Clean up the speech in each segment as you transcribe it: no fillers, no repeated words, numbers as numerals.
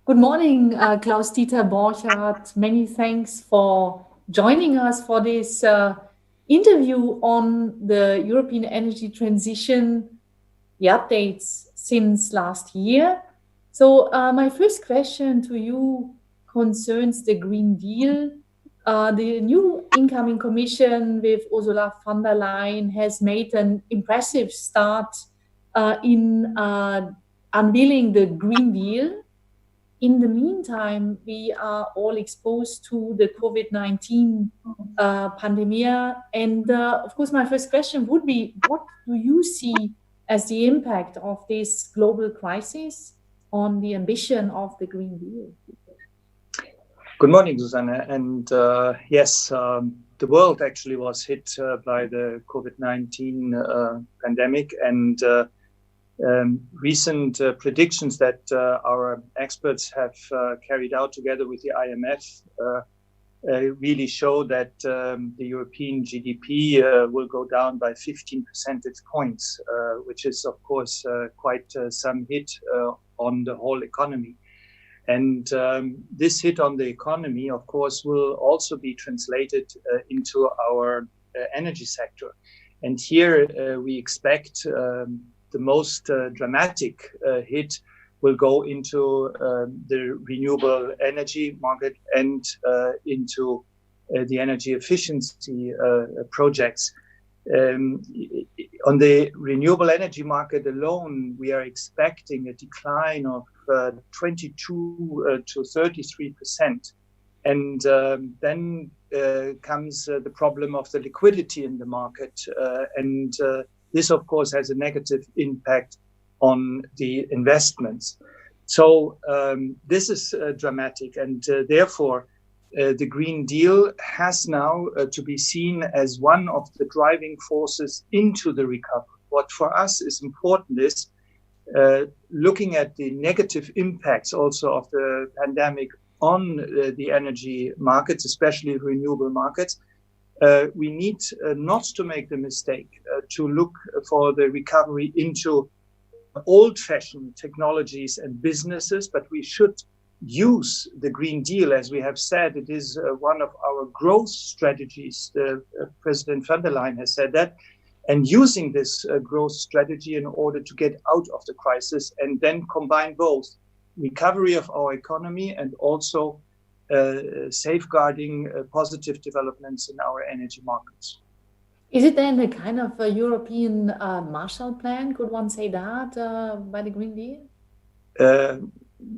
Good morning, Klaus-Dieter, Borchardt. Many thanks for joining us for this interview on the European energy transition, the updates since last year. So my first question to you concerns the Green Deal. The new incoming commission with Ursula von der Leyen has made an impressive start in unveiling the Green Deal. In the meantime, we are all exposed to the COVID-19 pandemic. And of course, my first question would be, what do you see as the impact of this global crisis on the ambition of the Green Deal? Good morning, Susanne. And yes, the world actually was hit by the COVID-19 pandemic, and recent predictions that our experts have carried out together with the IMF really show that the European GDP will go down by 15 percentage points, which is, of course, quite some hit on the whole economy. And this hit on the economy, of course, will also be translated into our energy sector. And here we expect the most dramatic hit will go into the renewable energy market and into the energy efficiency projects. On the renewable energy market alone, we are expecting a decline of 22 to 33%. And then comes the problem of the liquidity in the market. This, of course, has a negative impact on the investments. So this is dramatic, and therefore the Green Deal has now to be seen as one of the driving forces into the recovery. What for us is important is looking at the negative impacts also of the pandemic on the energy markets, especially renewable markets. We need not to make the mistake to look for the recovery into old-fashioned technologies and businesses, but we should use the Green Deal. As we have said, it is one of our growth strategies. President von der Leyen has said that, and using this growth strategy in order to get out of the crisis and then combine both recovery of our economy and also safeguarding positive developments in our energy markets. Is it then a kind of a European Marshall Plan? Could one say that by the Green Deal?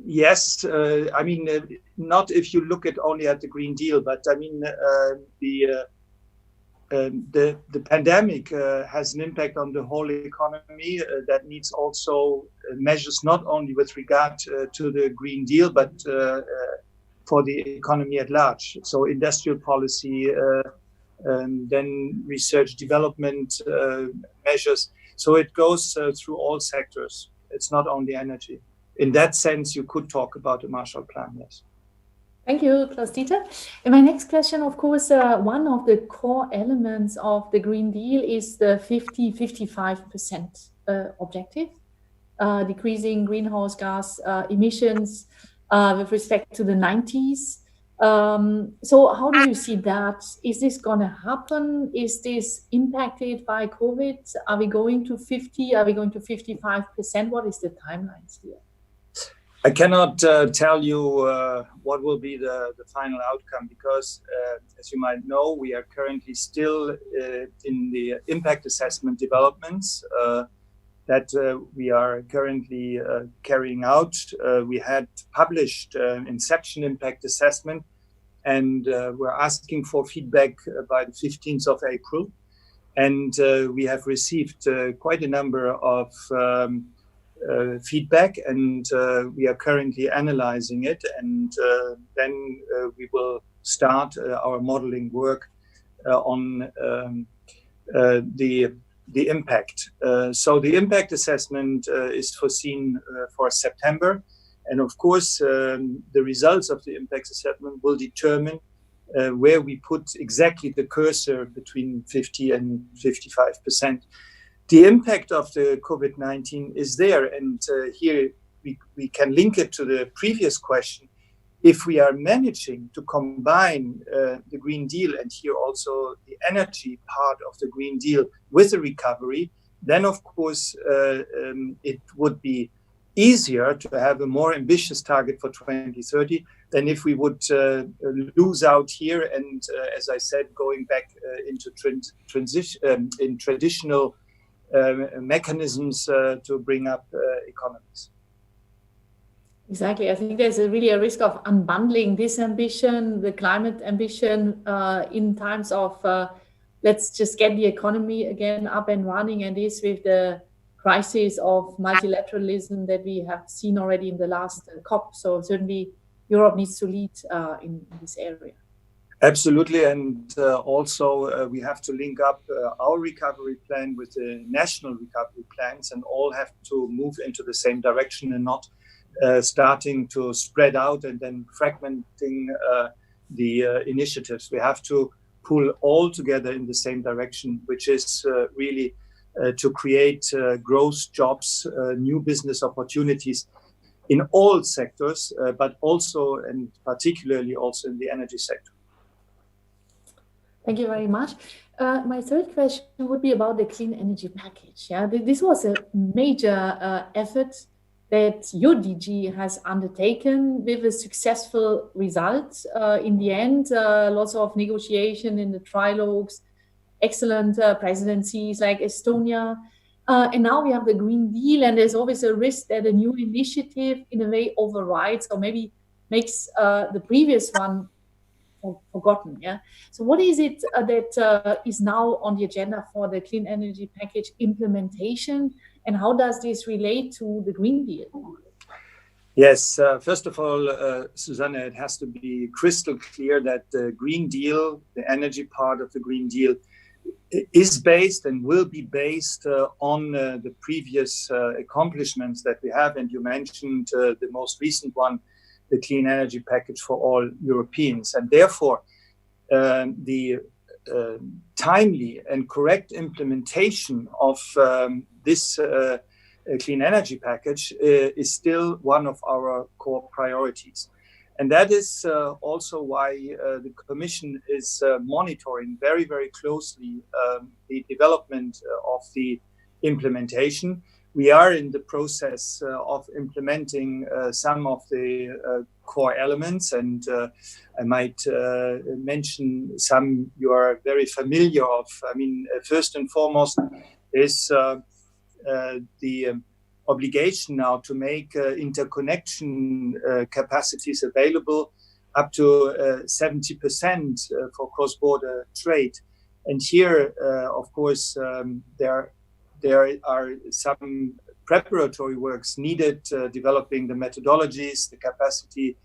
Yes, I mean, not if you look at only at the Green Deal, but I mean, the pandemic has an impact on the whole economy that needs also measures not only with regard to the Green Deal, but for the economy at large. So industrial policy, then research development measures. So it goes through all sectors. It's not only energy. In that sense, you could talk about a Marshall Plan, yes. Thank you, Klaus-Dieter. And my next question, of course, one of the core elements of the Green Deal is the 55% objective, decreasing greenhouse gas emissions with respect to the 90s. So how do you see that? Is this going to happen? Is this impacted by COVID? Are we going to 50? Are we going to 55%? What is the timelines here? I cannot tell you what will be the final outcome because, as you might know, we are currently still in the impact assessment developments that we are currently carrying out. We had published an inception impact assessment, and we're asking for feedback by the 15th of April. And we have received quite a number of feedback, and we are currently analyzing it, and then we will start our modeling work on the impact. So the impact assessment is foreseen for September, and of course the results of the impact assessment will determine where we put exactly the cursor between 50 and 55%. The impact of the COVID-19 is there, and here we can link it to the previous question. If we are managing to combine the Green Deal and here also the energy part of the Green Deal with the recovery, then of course it would be easier to have a more ambitious target for 2030 than if we would lose out here and, as I said, going back into transition in traditional mechanisms to bring up economies. Exactly. I think there's really a risk of unbundling this ambition, the climate ambition, in times of let's just get the economy again up and running, and this with the crisis of multilateralism that we have seen already in the last COP. So certainly Europe needs to lead in this area. Absolutely, and also we have to link up our recovery plan with the national recovery plans, and all have to move into the same direction and not starting to spread out and then fragmenting the initiatives. We have to pull all together in the same direction, which is really to create growth, jobs, new business opportunities in all sectors, but also and particularly also in the energy sector. Thank you very much. My third question would be about the clean energy package. Yeah, this was a major effort that your DG has undertaken with a successful result. In the end, lots of negotiation in the trilogues, excellent presidencies like Estonia. And now we have the Green Deal, and there's always a risk that a new initiative in a way overrides or maybe makes the previous one forgotten. Yeah. So what is it that is now on the agenda for the clean energy package implementation, and how does this relate to the Green Deal? Yes, first of all, Susanne, it has to be crystal clear that the Green Deal, the energy part of the Green Deal, is based and will be based on the previous accomplishments that we have. And you mentioned the most recent one, the clean energy package for all Europeans. And therefore, the timely and correct implementation of this clean energy package is still one of our core priorities. And that is also why the Commission is monitoring very, very closely the development of the implementation. We are in the process of implementing some of the core elements, and I might mention some you are very familiar of. I mean, first and foremost is the obligation now to make interconnection capacities available up to 70% for cross-border trade. And here, of course, there are some preparatory works needed, developing the methodologies, the capacity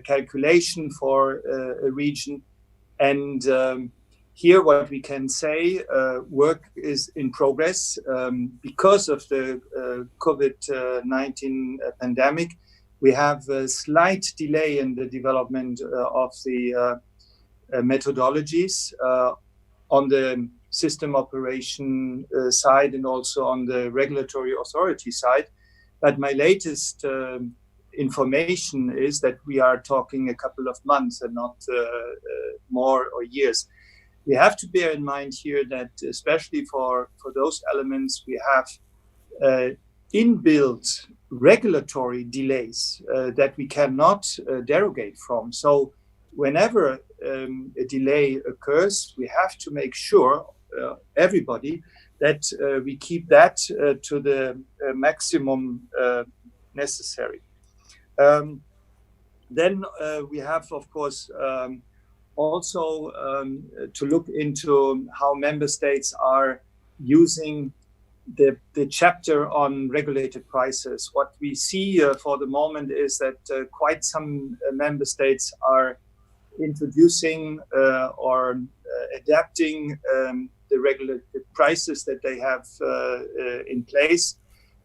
calculation for a region. And here what we can say, work is in progress. Because of the COVID-19 pandemic, we have a slight delay in the development of the methodologies on the system operation side and also on the regulatory authority side. But my latest information is that we are talking a couple of months and not more or years. We have to bear in mind here that especially for those elements, we have inbuilt regulatory delays that we cannot derogate from. So whenever a delay occurs, we have to make sure, everybody, that we keep that to the maximum necessary. Then we have, of course, also to look into how member states are using the chapter on regulated prices. What we see for the moment is that quite some member states are introducing or adapting the regulated prices that they have in place.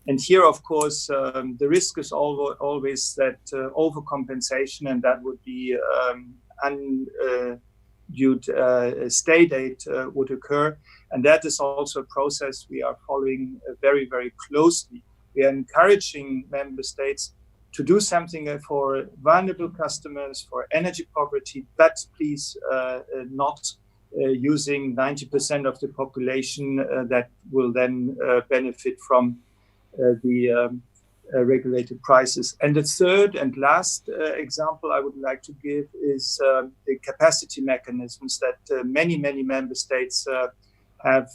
And here, of course, the risk is always that overcompensation, and that would be undue state aid would occur. And that is also a process we are following very, very closely. we are encouraging member states to do something for vulnerable customers, for energy poverty, but please not using 90% of the population that will then benefit from the regulated prices. And the third and last example I would like to give is the capacity mechanisms that many member states have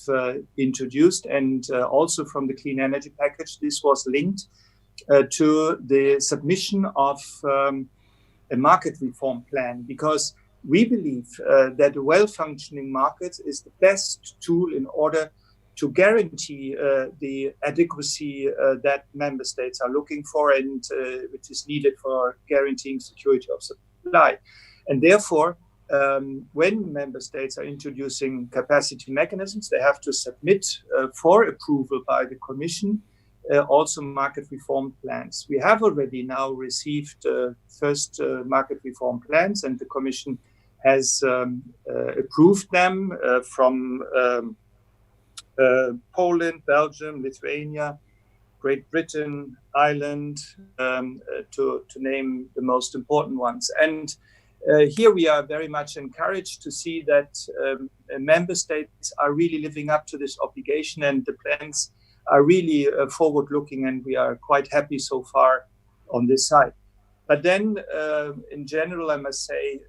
introduced, and also from the clean energy package. This was linked to the submission of a market reform plan, because we believe that a well-functioning market is the best tool in order to guarantee the adequacy that member states are looking for, and which is needed for guaranteeing security of supply. And therefore, when member states are introducing capacity mechanisms, they have to submit for approval by the Commission also market reform plans. We have already now received first market reform plans, and the Commission has approved them from Poland, Belgium, Lithuania, Great Britain, Ireland, to name the most important ones. And here we are very much encouraged to see that member states are really living up to this obligation, and the plans are really forward-looking, and we are quite happy so far on this side. But then, in general, I must say,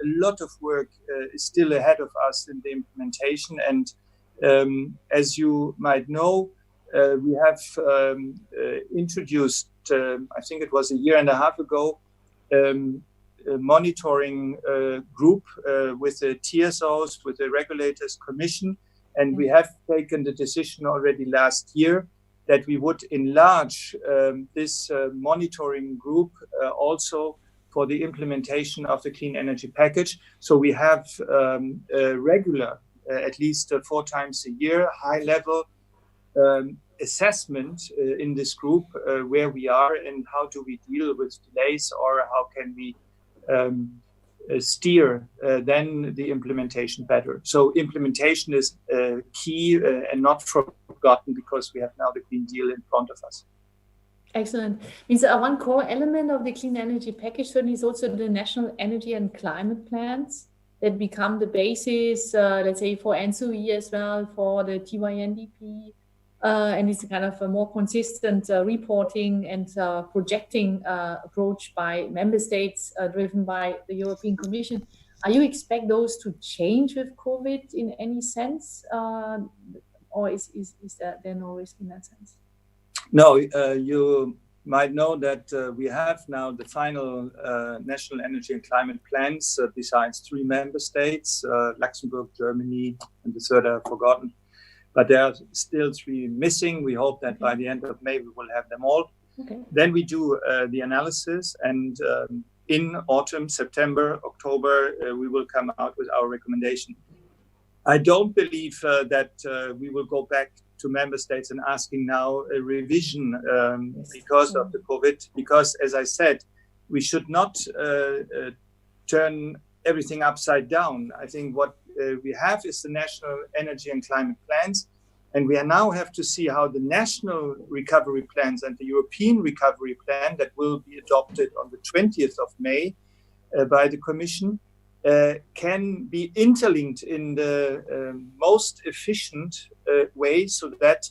a lot of work is still ahead of us in the implementation. And as you might know, we have introduced, I think it was a year and a half ago, a monitoring group with the TSOs, with the Regulators Commission. And we have taken the decision already last year that we would enlarge this monitoring group also for the implementation of the clean energy package. So we have a regular, at least 4 times a year, high-level assessment in this group where we are and how do we deal with delays, or how can we steer then the implementation better. So implementation is key and not forgotten, because we have now the Green Deal in front of us. Excellent. Means one core element of the clean energy package certainly is also the national energy and climate plans that become the basis, let's say, for NSOE as well, for the TYNDP, and it's kind of a more consistent reporting and projecting approach by member states, driven by the European Commission. Are you expect those to change with COVID in any sense, or is there no risk in that sense? No, you might know that we have now the final national energy and climate plans, besides 3 member states, Luxembourg, Germany, and the third I've forgotten. But there are still 3 missing. We hope that by the end of May, we will have them all. Okay. Then we do the analysis, and in autumn, September, October, we will come out with our recommendation. I don't believe that we will go back to member states and asking now a revision because of the COVID, because, as I said, we should not turn everything upside down. I think what we have is the national energy and climate plans, and we now have to see how the national recovery plans and the European recovery plan that will be adopted on the 20th of May by the Commission can be interlinked in the most efficient way, so that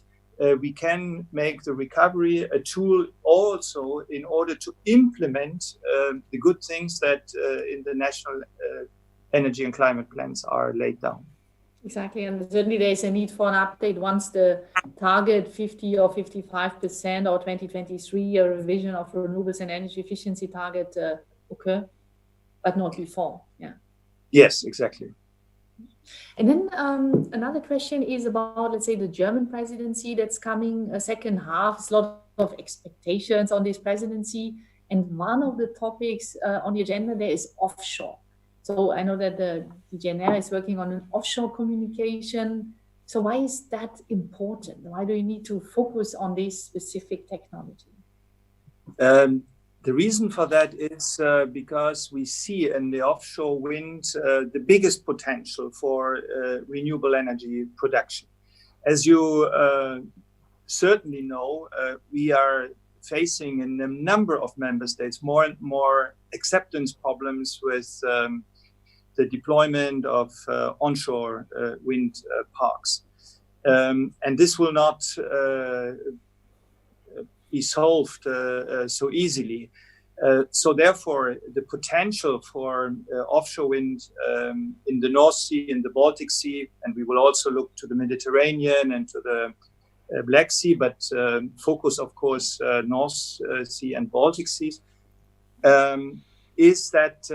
we can make the recovery a tool also in order to implement the good things that in the national energy and climate plans are laid down. Exactly, and certainly there is a need for an update once the target 50 or 55% or 2023 a revision of renewables and energy efficiency target occur, but not before. Yeah. Yes, exactly. And then another question is about, let's say, the German presidency that's coming, a second half. There's a lot of expectations on this presidency, and one of the topics on the agenda there is offshore. So I know that the DGNR is working on an offshore communication. So why is that important? Why do you need to focus on this specific technology? The reason for that is because we see in the offshore wind the biggest potential for renewable energy production. As you certainly know, we are facing in a number of member states more and more acceptance problems with the deployment of onshore wind parks. And this will not be solved so easily. So therefore, the potential for offshore wind in the North Sea, in the Baltic Sea, and we will also look to the Mediterranean and to the Black Sea, but focus, of course, North Sea and Baltic Seas, is that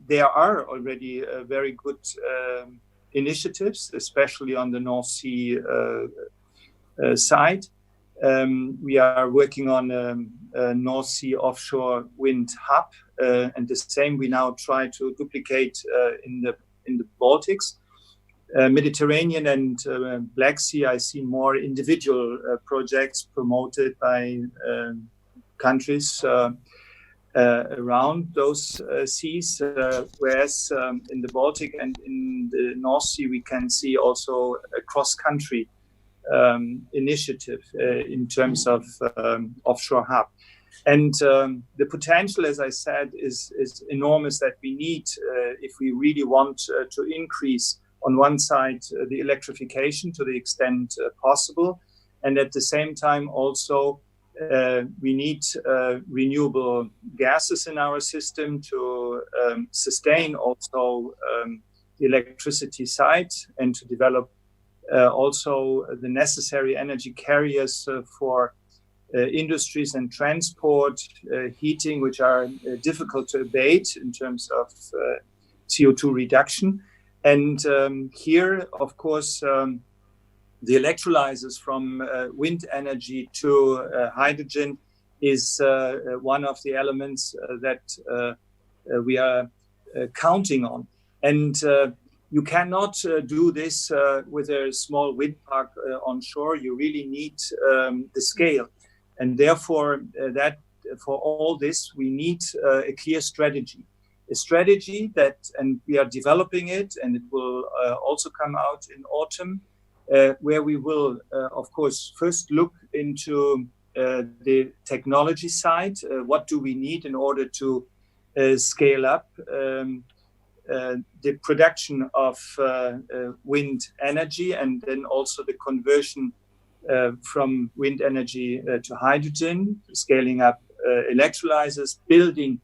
there are already very good initiatives, especially on the North Sea side. We are working on a North Sea offshore wind hub, and the same we now try to duplicate in the Baltics. Mediterranean and Black Sea, I see more individual projects promoted by countries around those seas, whereas in the Baltic and in the North Sea, we can see also a cross-country initiative in terms of offshore hub. And the potential, as I said, is enormous that we need if we really want to increase on one side the electrification to the extent possible, and at the same time also we need renewable gases in our system to sustain also the electricity side and to develop also the necessary energy carriers for industries and transport, heating, which are difficult to abate in terms of CO2 reduction. And here, of course, the electrolyzers from wind energy to hydrogen is one of the elements that we are counting on. And you cannot do this with a small wind park onshore. You really need the scale. And therefore, that for all this, we need a clear strategy. A strategy that, and we are developing it, and it will also come out in autumn, where we will, of course, first look into the technology side. What do we need in order to scale up the production of wind energy, and then also the conversion from wind energy to hydrogen, scaling up electrolyzers, building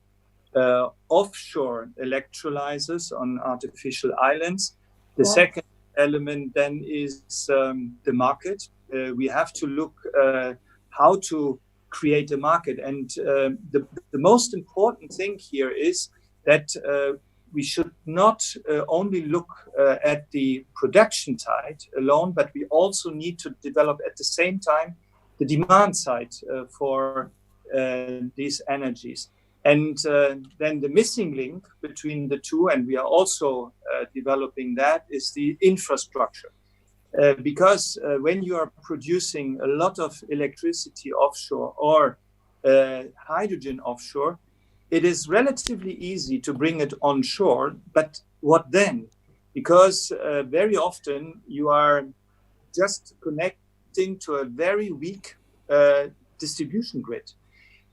offshore electrolyzers on artificial islands. The second element then is the market. We have to look how to create a market. And the most important thing here is that we should not only look at the production side alone, but we also need to develop at the same time the demand side for these energies. And then the missing link between the two, and we are also developing that, is the infrastructure. Because when you are producing a lot of electricity offshore or hydrogen offshore, it is relatively easy to bring it onshore, but what then? Because very often you are just connecting to a very weak distribution grid.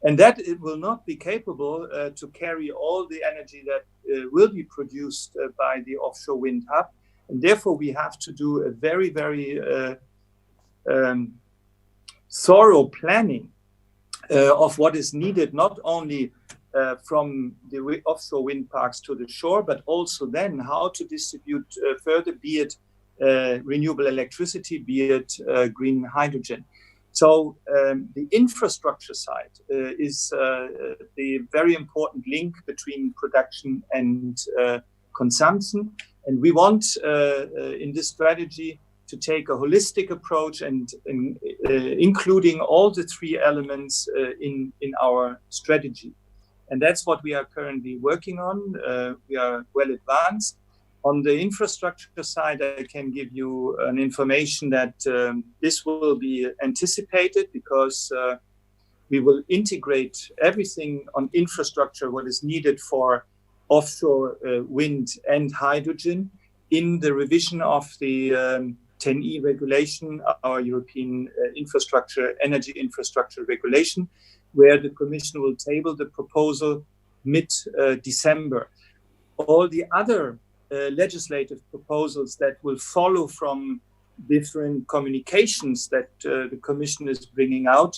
And that it will not be capable to carry all the energy that will be produced by the offshore wind hub. And therefore, we have to do a very, very thorough planning of what is needed, not only from the offshore wind parks to the shore, but also then how to distribute further, be it renewable electricity, be it green hydrogen. So the infrastructure side is the very important link between production and consumption. And we want in this strategy to take a holistic approach and including all the three elements in our strategy. And that's what we are currently working on. We are well advanced. On the infrastructure side, I can give you an information that this will be anticipated because we will integrate everything on infrastructure, what is needed for offshore wind and hydrogen in the revision of the 10E regulation, our European energy infrastructure regulation, where the Commission will table the proposal mid-December. All the other legislative proposals that will follow from different communications that the Commission is bringing out,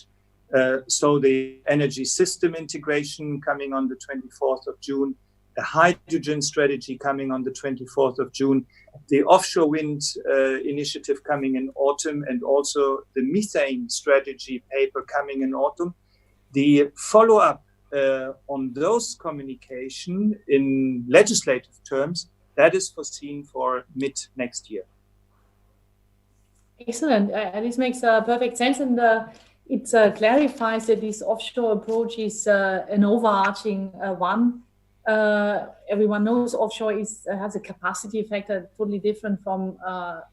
so the energy system integration coming on the 24th of June, the hydrogen strategy coming on the 24th of June, the offshore wind initiative coming in autumn, and also the methane strategy paper coming in autumn. The follow-up on those communication in legislative terms, that is foreseen for mid next year. Excellent. This makes perfect sense, and it clarifies that this offshore approach is an overarching one. Everyone knows offshore has a capacity factor totally different from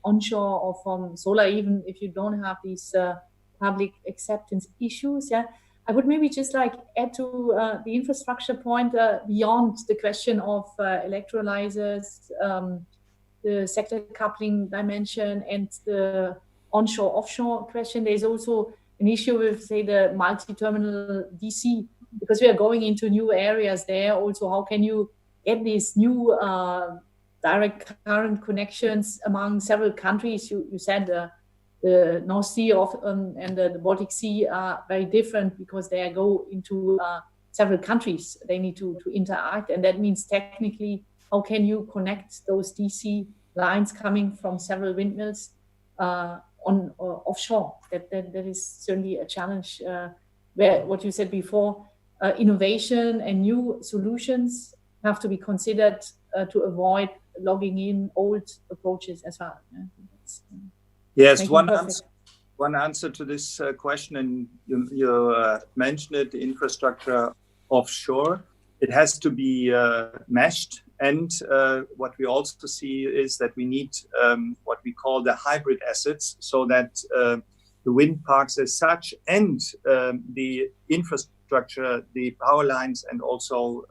onshore or from solar, even if you don't have these public acceptance issues. Yeah, I would maybe just like add to the infrastructure point beyond the question of electrolyzers, the sector coupling dimension, and the onshore-offshore question. There's also an issue with, say, the multi-terminal DC, because we are going into new areas there. Also, how can you get these new direct current connections among several countries? You said the North Sea and the Baltic Sea are very different because they go into several countries. They need to interact, and that means technically, how can you connect those DC lines coming from several windmills on offshore? That is certainly a challenge. Where what you said before, innovation and new solutions have to be considered to avoid logging in old approaches as well. Yes, one answer to this question, and you mentioned it, the infrastructure offshore. It has to be meshed. And what we also see is that we need what we call the hybrid assets, so that the wind parks as such and the infrastructure, the power lines, and also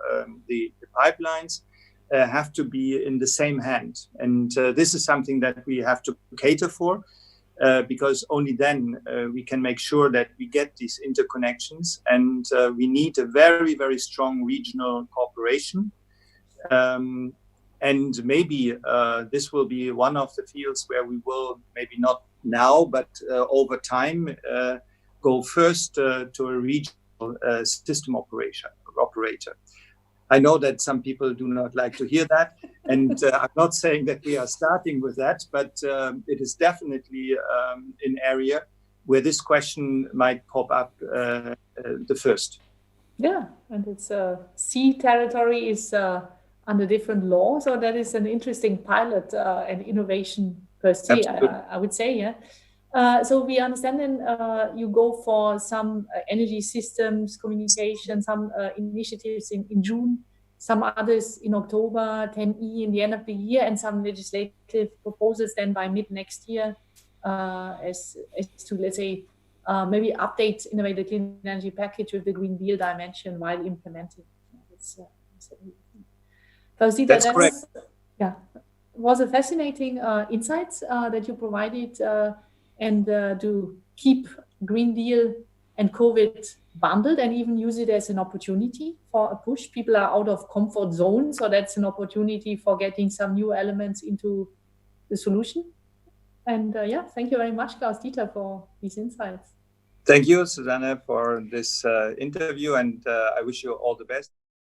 the pipelines have to be in the same hand. And this is something that we have to cater for, because only then we can make sure that we get these interconnections, and we need a very, very strong regional cooperation. And maybe this will be one of the fields where we will, maybe not now, but over time, go first to a regional system operator. I know that some people do not like to hear that, and I'm not saying that we are starting with that, but it is definitely an area where this question might pop up the first. Yeah, and it's sea territory is under different laws, so that is an interesting pilot and innovation per se, I would say. Yeah. So we understand then you go for some energy systems, communication, some initiatives in June, some others in October, 10E in the end of the year, and some legislative proposals then by mid next year as to, let's say, maybe update in a way the clean energy package with the Green Deal dimension while implementing. Klaus-Dieter, that's correct. Was a fascinating insights that you provided, and to keep Green Deal and COVID bundled and even use it as an opportunity for a push. People are out of comfort zone, so that's an opportunity for getting some new elements into the solution. And thank you very much, Klaus-Dieter, for these insights. Thank you, Susanne, for this interview, and I wish you all the best.